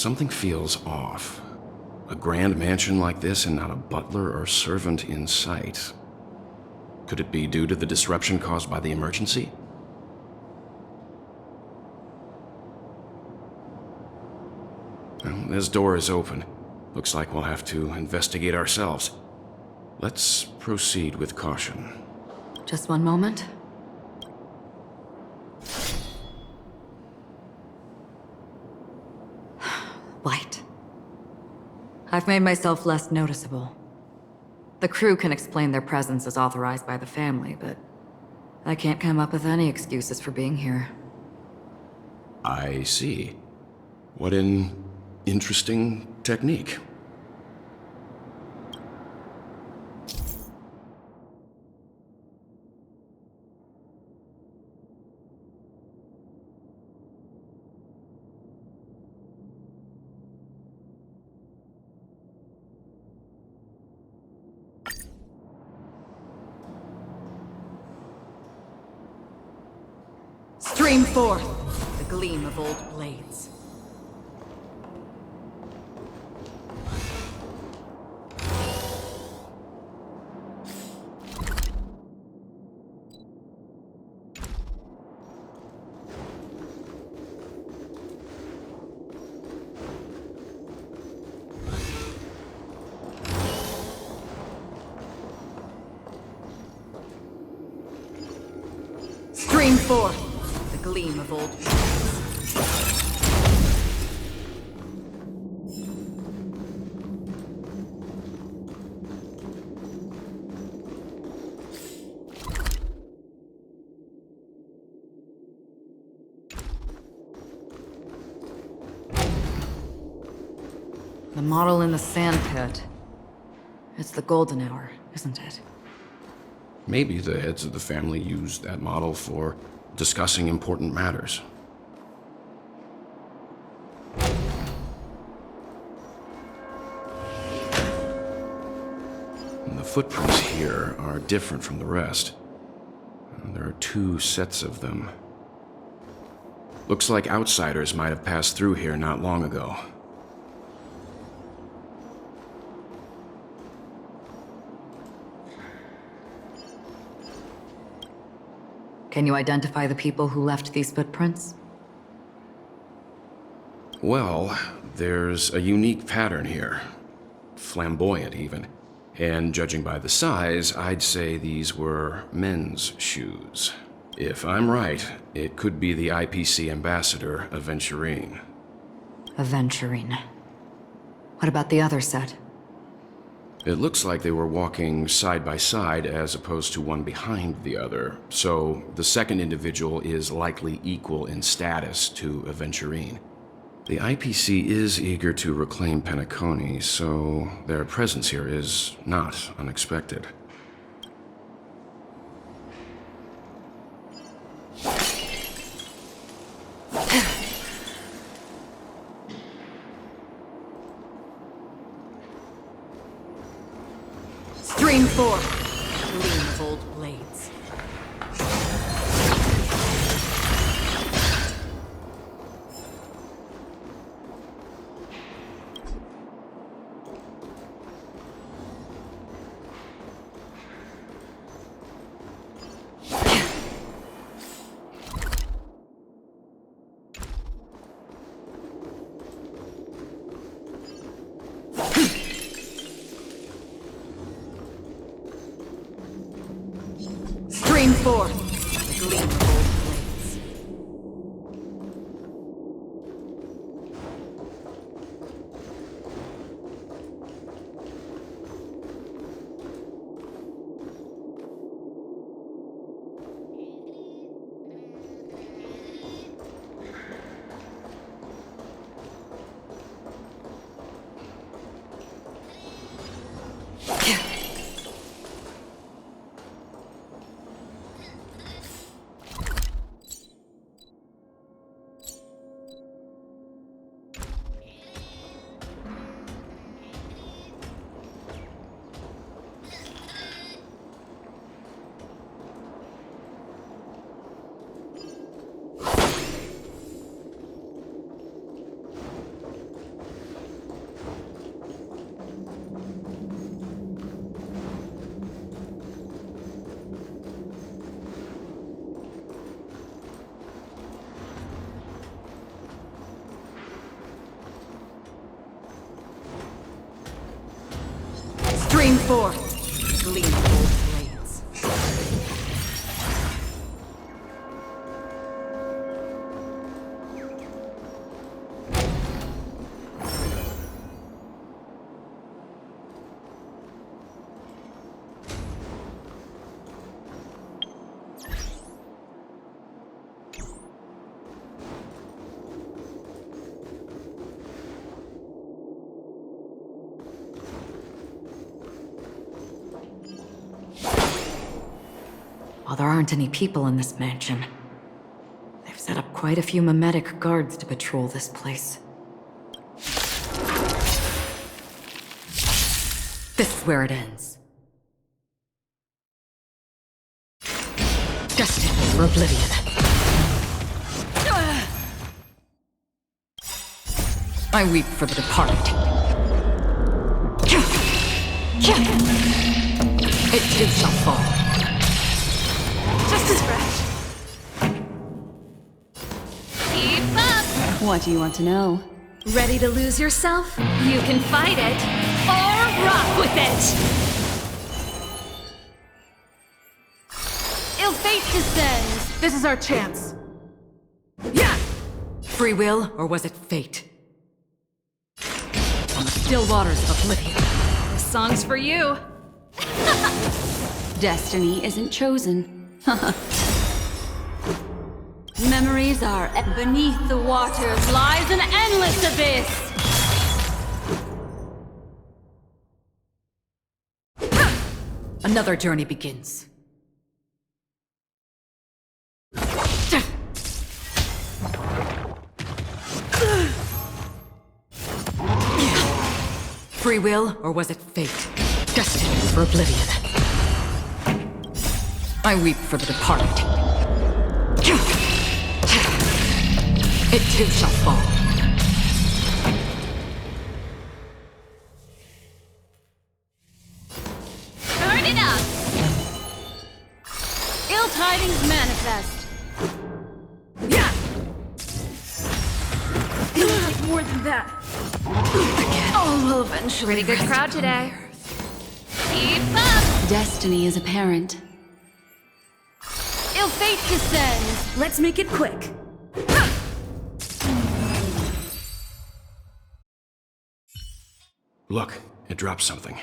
Something feels off. A grand mansion like this and not a butler or servant in sight. Could it be due to the disruption caused by the emergency? Well, this door is open. Looks like we'll have to investigate ourselves. Let's proceed with caution. Just one moment. Light. I've made myself less noticeable. The crew can explain their presence as authorized by the family, but I can't come up with any excuses for being here. I see. What an interesting technique. Stream forth, the gleam of old blades. Stream forth, the gleam of old blades. The model in the sand pit. It's the golden hour, isn't it? Maybe the heads of the family used that model for discussing important matters. And the footprints here are different from the rest. There are two sets of them. Looks like outsiders might have passed through here not long ago. Can you identify the people who left these footprints? Well, there's a unique pattern here. Flamboyant, even. And judging by the size, I'd say these were men's shoes. If I'm right, it could be the IPC ambassador, Aventurine. Aventurine. What about the other set? It looks like they were walking side by side as opposed to one behind the other, so the second individual is likely equal in status to Aventurine. The IPC is eager to reclaim Penacony, so their presence here is not unexpected. Stream forth, gleam of old blades. Stream forth, the gleam of old blades. Scream forth, gleaming gold blades. While there aren't any people in this mansion, they've set up quite a few mimetic guards to patrol this place. This is where it ends. Destined for oblivion. I weep for the departed. It too shall fall. Just as fresh. Keep up! What do you want to know? Ready to lose yourself? You can fight it, or rock with it! Ill fate descends! This is our chance. Yeah! Free will, or was it fate? On the still waters of oblivion. This song's for you! Destiny isn't chosen. Memories are beneath the waters lies an endless abyss! Another journey begins. Free will, or was it fate? Destined for oblivion. I weep for the departed. It too shall fall. Turn it up! Ill tidings manifest. Yeah! Like more than that. All will eventually. Pretty good rest crowd upon today. the earth. Keep up! Destiny is apparent. Ill fate descends. Let's make it quick. Look, it dropped something.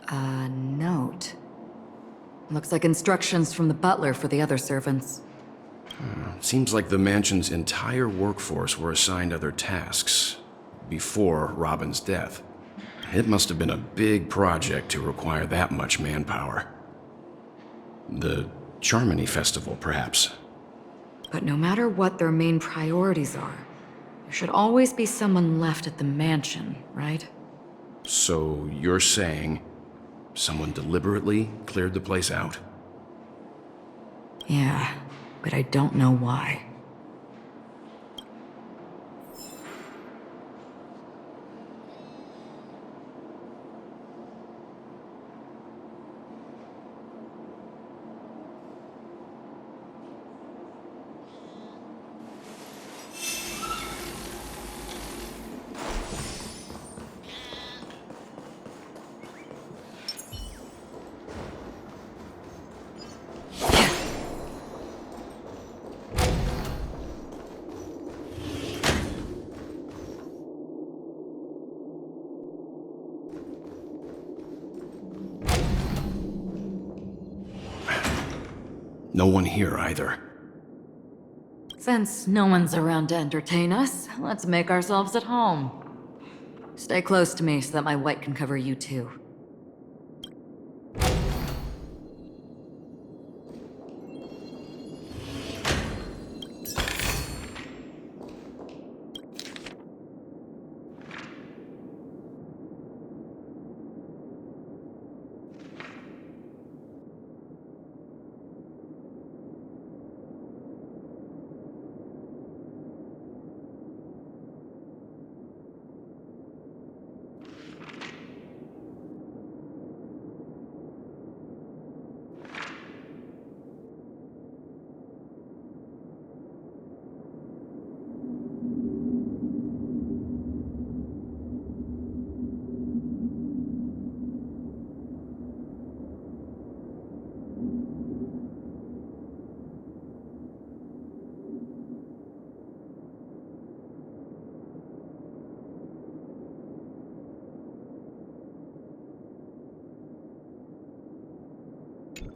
A note. Looks like instructions from the butler for the other servants. Seems like the mansion's entire workforce were assigned other tasks before Robin's death. It must have been a big project to require that much manpower. The Charmony Festival, perhaps. But no matter what their main priorities are, there should always be someone left at the mansion, right? So you're saying someone deliberately cleared the place out? Yeah, but I don't know why. No one here either. Since no one's around to entertain us, let's make ourselves at home. Stay close to me so that my white can cover you too.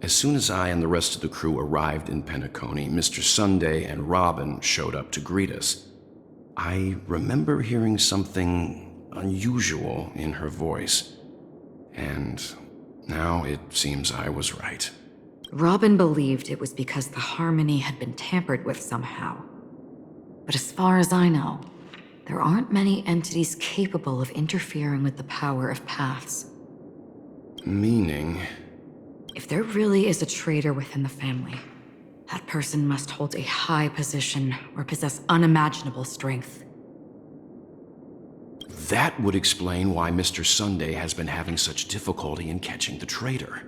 As soon as I and the rest of the crew arrived in Penacony, Mr. Sunday and Robin showed up to greet us. I remember hearing something unusual in her voice, and now it seems I was right. Robin believed it was because the harmony had been tampered with somehow. But as far as I know, there aren't many entities capable of interfering with the power of paths. Meaning? If there really is a traitor within the family, that person must hold a high position or possess unimaginable strength. That would explain why Mr. Sunday has been having such difficulty in catching the traitor.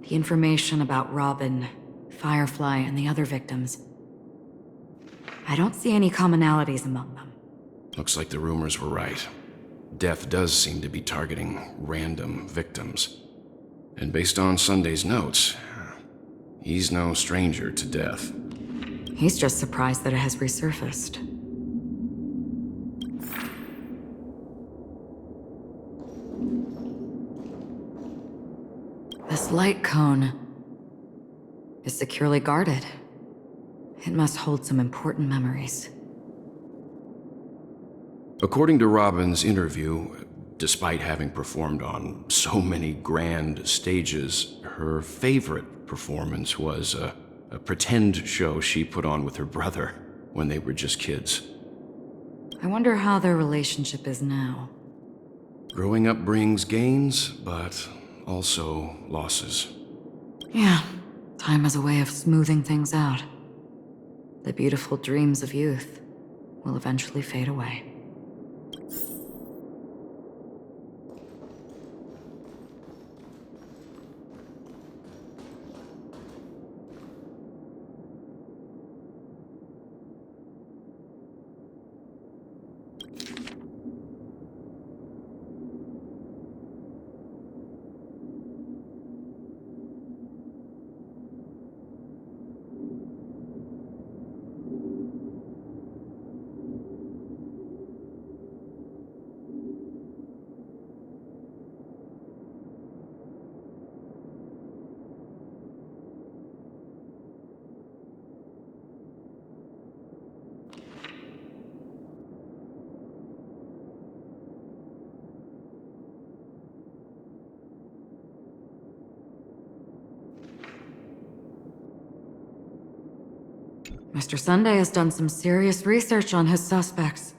The information about Robin, Firefly, and the other victims. I don't see any commonalities among them. Looks like the rumors were right. Death does seem to be targeting random victims. And based on Sunday's notes, he's no stranger to death. He's just surprised that it has resurfaced. This light cone is securely guarded. It must hold some important memories. According to Robin's interview, despite having performed on so many grand stages, her favorite performance was a pretend show she put on with her brother when they were just kids. I wonder how their relationship is now. Growing up brings gains, but also losses. Yeah, time has a way of smoothing things out. The beautiful dreams of youth will eventually fade away. Mr. Sunday has done some serious research on his suspects.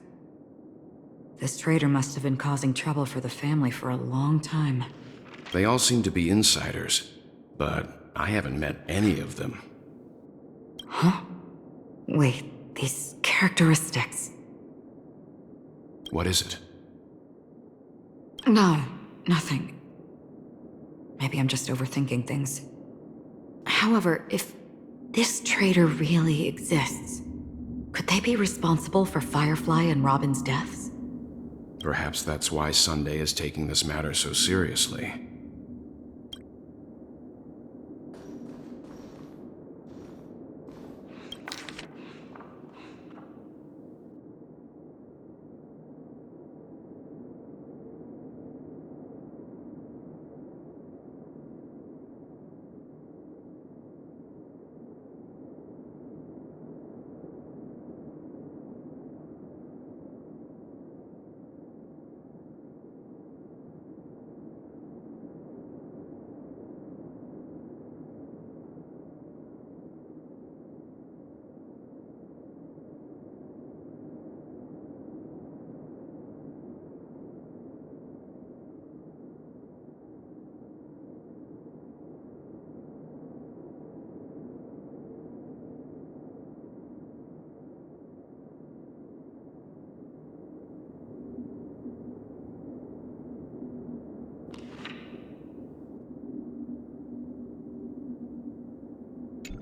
This traitor must have been causing trouble for the family for a long time. They all seem to be insiders, but I haven't met any of them. Huh? Wait, these characteristics. What is it? No, nothing. Maybe I'm just overthinking things. However, if this traitor really exists, could they be responsible for Firefly and Robin's deaths? Perhaps that's why Sunday is taking this matter so seriously.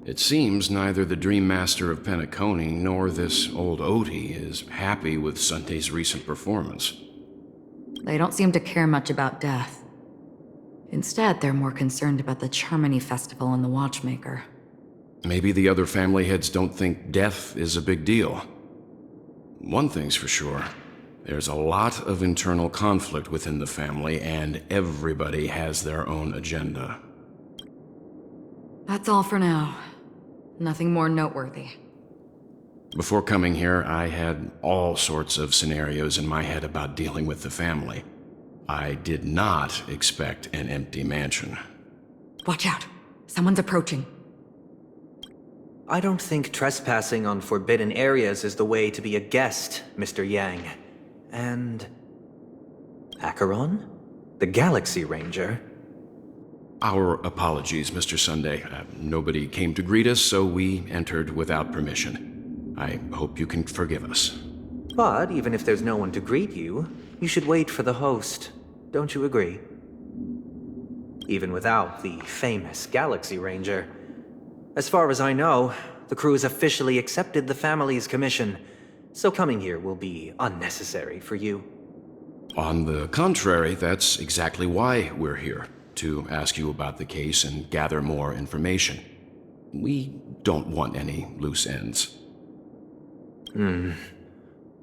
It seems neither the Dream Master of Penacony nor this old Odie is happy with Sunday's recent performance. They don't seem to care much about death. Instead, they're more concerned about the Charmony Festival and the Watchmaker. Maybe the other family heads don't think death is a big deal. One thing's for sure. There's a lot of internal conflict within the family, and everybody has their own agenda. That's all for now. Nothing more noteworthy. Before coming here, I had all sorts of scenarios in my head about dealing with the family. I did not expect an empty mansion. Watch out. Someone's approaching. I don't think trespassing on forbidden areas is the way to be a guest, Mr. Yang. And... Acheron? The Galaxy Ranger? Our apologies, Mr. Sunday. Nobody came to greet us, so we entered without permission. I hope you can forgive us. But even if there's no one to greet you, you should wait for the host. Don't you agree? Even without the famous Galaxy Ranger. As far as I know, the crew has officially accepted the family's commission, so coming here will be unnecessary for you. On the contrary, that's exactly why we're here, to ask you about the case and gather more information. We don't want any loose ends.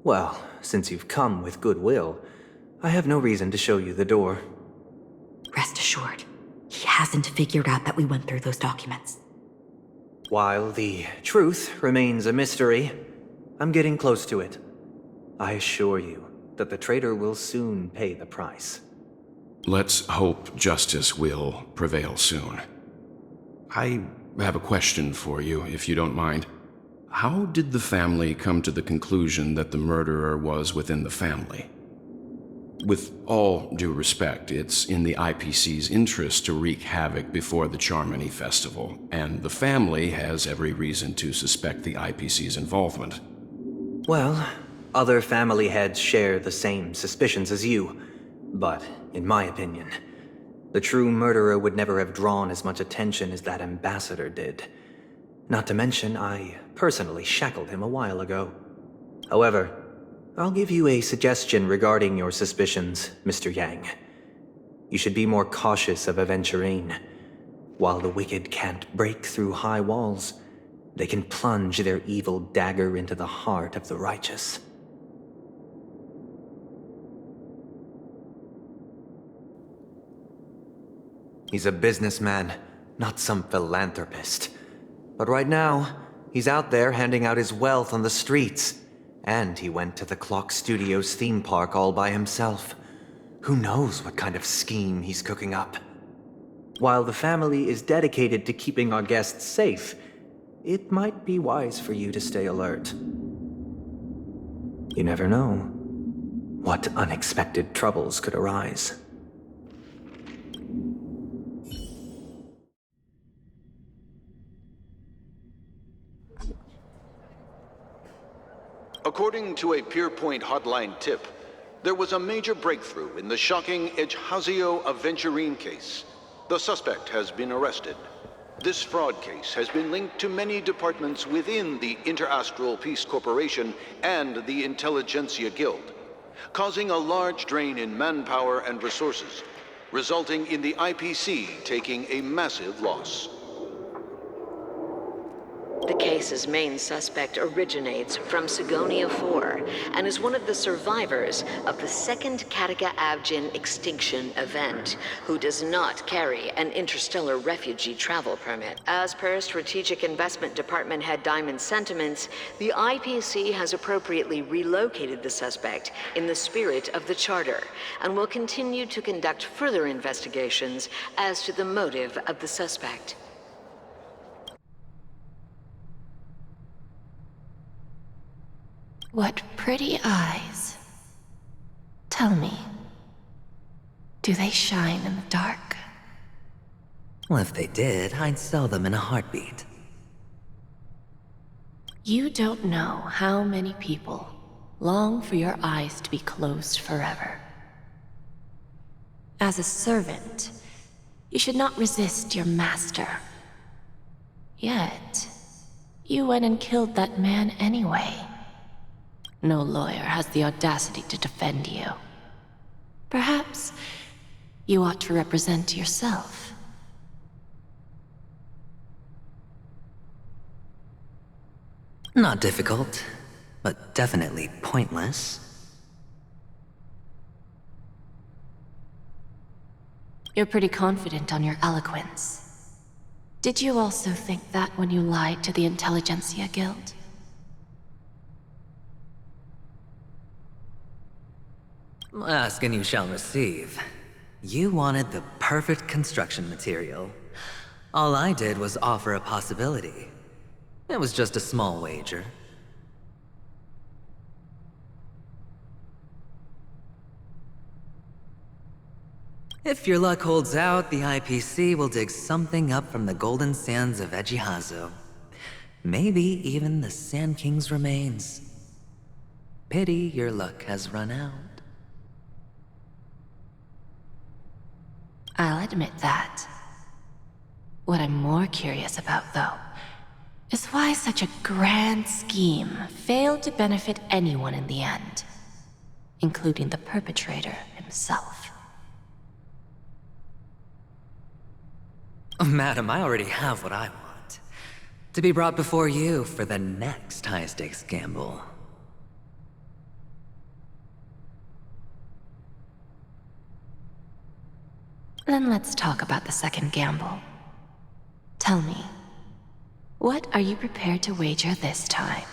Well, since you've come with goodwill, I have no reason to show you the door. Rest assured, he hasn't figured out that we went through those documents. While the truth remains a mystery, I'm getting close to it. I assure you that the traitor will soon pay the price. Let's hope justice will prevail soon. I have a question for you, if you don't mind. How did the family come to the conclusion that the murderer was within the family? With all due respect, it's in the IPC's interest to wreak havoc before the Charmony Festival, and the family has every reason to suspect the IPC's involvement. Well, other family heads share the same suspicions as you, but in my opinion, the true murderer would never have drawn as much attention as that ambassador did. Not to mention, I personally shackled him a while ago. However, I'll give you a suggestion regarding your suspicions, Mr. Yang. You should be more cautious of Aventurine. While the wicked can't break through high walls, they can plunge their evil dagger into the heart of the righteous. He's a businessman, not some philanthropist. But right now, he's out there handing out his wealth on the streets. And he went to the Clock Studios theme park all by himself. Who knows what kind of scheme he's cooking up? While the family is dedicated to keeping our guests safe, it might be wise for you to stay alert. You never know what unexpected troubles could arise. According to a Pierpoint hotline tip, there was a major breakthrough in the shocking Ejhazio Aventurine case. The suspect has been arrested. This fraud case has been linked to many departments within the Interastral Peace Corporation and the Intelligentsia Guild, causing a large drain in manpower and resources, resulting in the IPC taking a massive loss. The case's main suspect originates from Sigonia 4 and is one of the survivors of the second Kataka-Avgin extinction event, who does not carry an interstellar refugee travel permit. As per Strategic Investment Department head Diamond's sentiments, the IPC has appropriately relocated the suspect in the spirit of the Charter and will continue to conduct further investigations as to the motive of the suspect. What pretty eyes. Tell me, do they shine in the dark? Well, if they did, I'd sell them in a heartbeat. You don't know how many people long for your eyes to be closed forever. As a servant, you should not resist your master. Yet, you went and killed that man anyway. No lawyer has the audacity to defend you. Perhaps you ought to represent yourself. Not difficult, but definitely pointless. You're pretty confident on your eloquence. Did you also think that when you lied to the Intelligentsia Guild? Ask and you shall receive. You wanted the perfect construction material. All I did was offer a possibility. It was just a small wager. If your luck holds out, the IPC will dig something up from the golden sands of Ejihazo. Maybe even the Sand King's remains. Pity your luck has run out. I'll admit that. What I'm more curious about, though, is why such a grand scheme failed to benefit anyone in the end, including the perpetrator himself. Oh, madam, I already have what I want. To be brought before you for the next high-stakes gamble. Then let's talk about the second gamble. Tell me, what are you prepared to wager this time?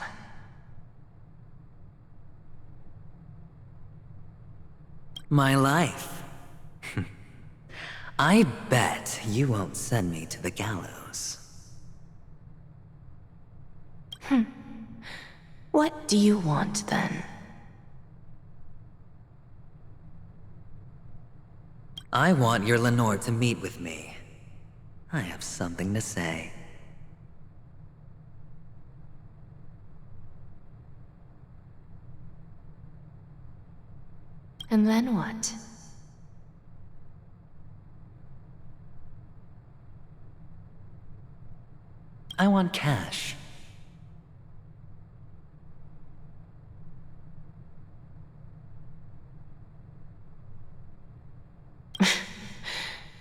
My life. I bet you won't send me to the gallows. What do you want, then? I want your Lenore to meet with me. I have something to say. And then what? I want cash.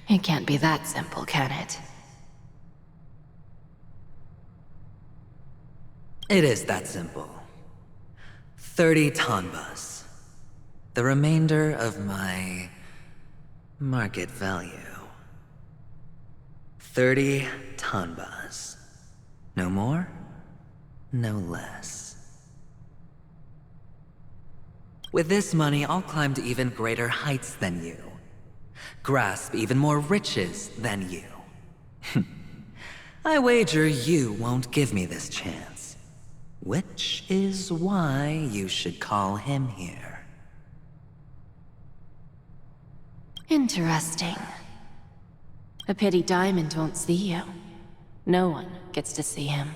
It can't be that simple, can it? It is that simple. 30 tanbas. The remainder of my market value. 30 tanbas. No more, no less. With this money, I'll climb to even greater heights than you. Grasp even more riches than you. I wager you won't give me this chance. Which is why you should call him here. Interesting. A pity Diamond won't see you. No one gets to see him.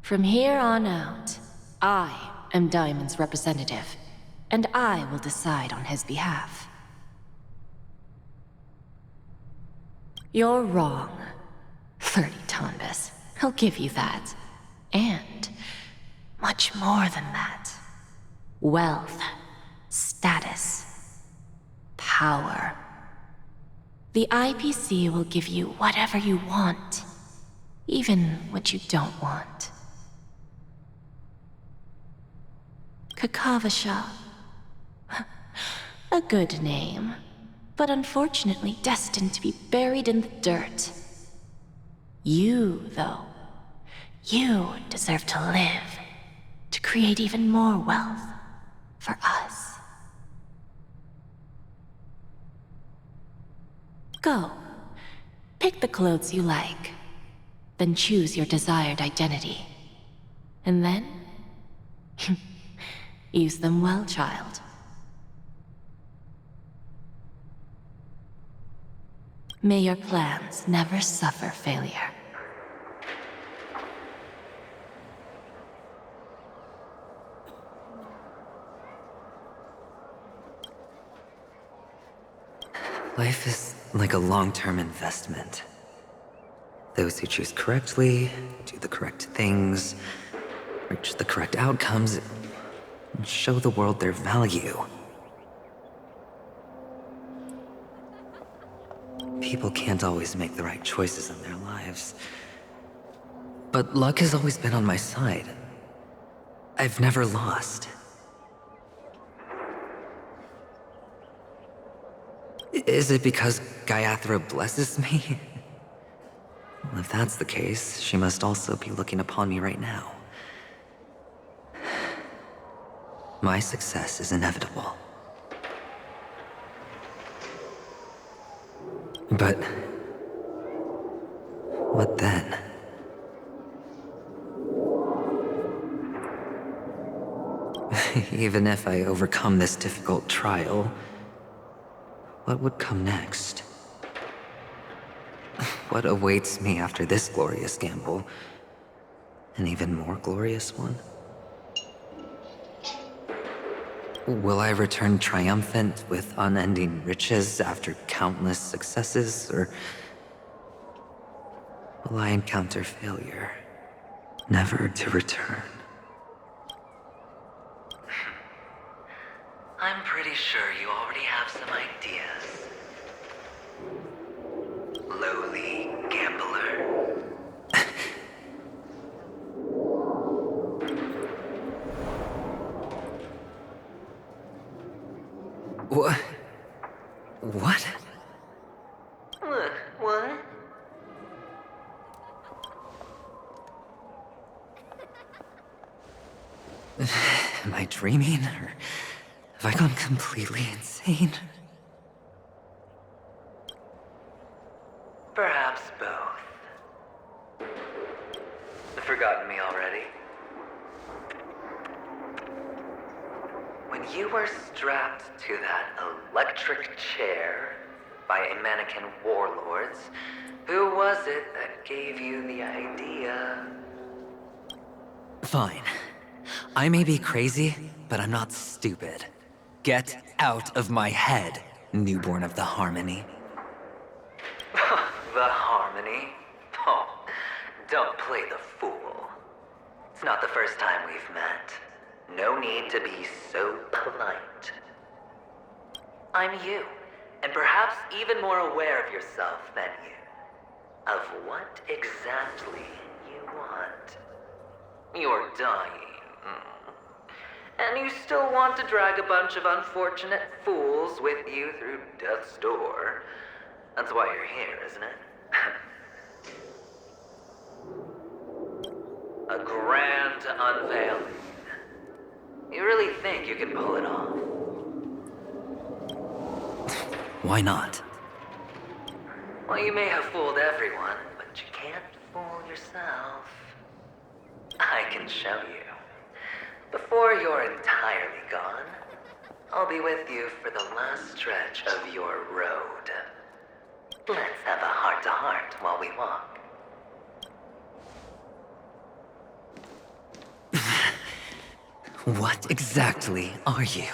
From here on out, I am Diamond's representative, and I will decide on his behalf. You're wrong. 30 tanbas. He'll give you that. And much more than that. Wealth, status, power. The IPC will give you whatever you want, even what you don't want. Kakavasha. A good name, but unfortunately destined to be buried in the dirt. You, though, you deserve to live, to create even more wealth for us. Go. Pick the clothes you like. Then choose your desired identity. And then... use them well, child. May your plans never suffer failure. Life is like a long-term investment. Those who choose correctly, do the correct things, reach the correct outcomes, and show the world their value. People can't always make the right choices in their lives. But luck has always been on my side. I've never lost. Is it because Gaiathra blesses me? Well, if that's the case, she must also be looking upon me right now. My success is inevitable. But what then? Even if I overcome this difficult trial, what would come next? What awaits me after this glorious gamble? An even more glorious one? Will I return triumphant with unending riches after countless successes, or will I encounter failure, never to return? I'm pretty sure you already have some ideas. Lowly gambler. What? What? What? Am I dreaming, or have I gone completely insane? Perhaps both. Forgotten me already? When you were strapped to that electric chair by a mannequin warlords, who was it that gave you the idea? Fine. I may be crazy, but I'm not stupid. Get out of my head, newborn of the Harmony. The Harmony? Oh, don't play the fool. It's not the first time we've met. No need to be so polite. I'm you, and perhaps even more aware of yourself than you. Of what exactly you want. You're dying. And you still want to drag a bunch of unfortunate fools with you through death's door. That's why you're here, isn't it? A grand unveiling. You really think you can pull it off? Why not? Well, you may have fooled everyone, but you can't fool yourself. I can show you. Before you're entirely gone, I'll be with you for the last stretch of your road. Let's have a heart-to-heart while we walk. What exactly are you?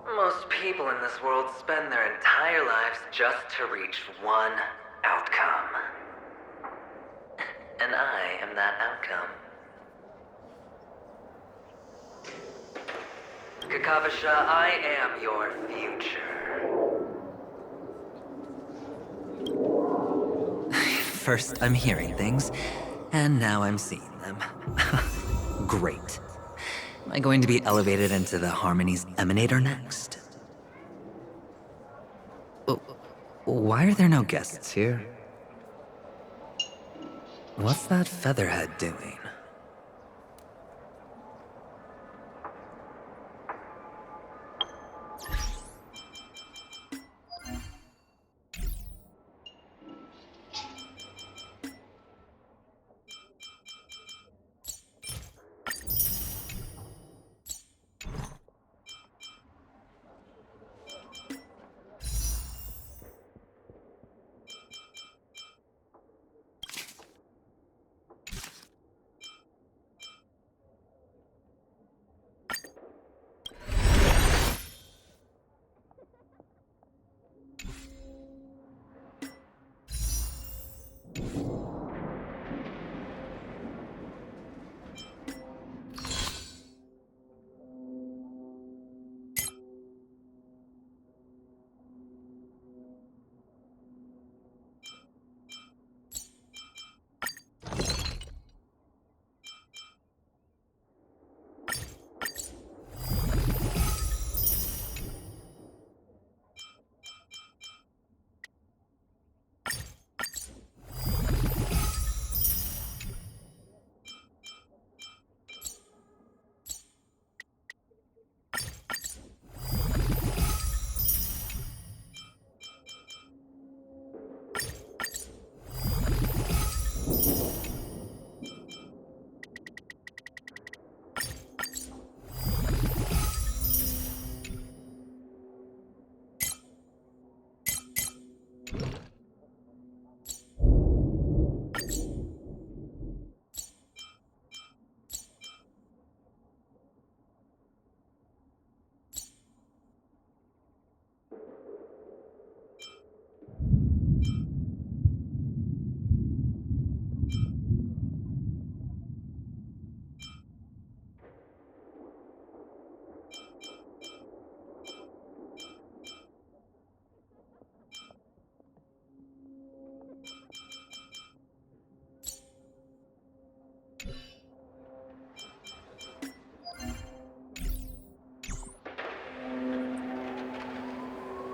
Most people in this world spend their entire lives just to reach one outcome. And I am that outcome. Kakavasha, I am your future. First, I'm hearing things, and now I'm seeing them. Great. Am I going to be elevated into the Harmony's Emanator next? Why are there no guests here? What's that featherhead doing?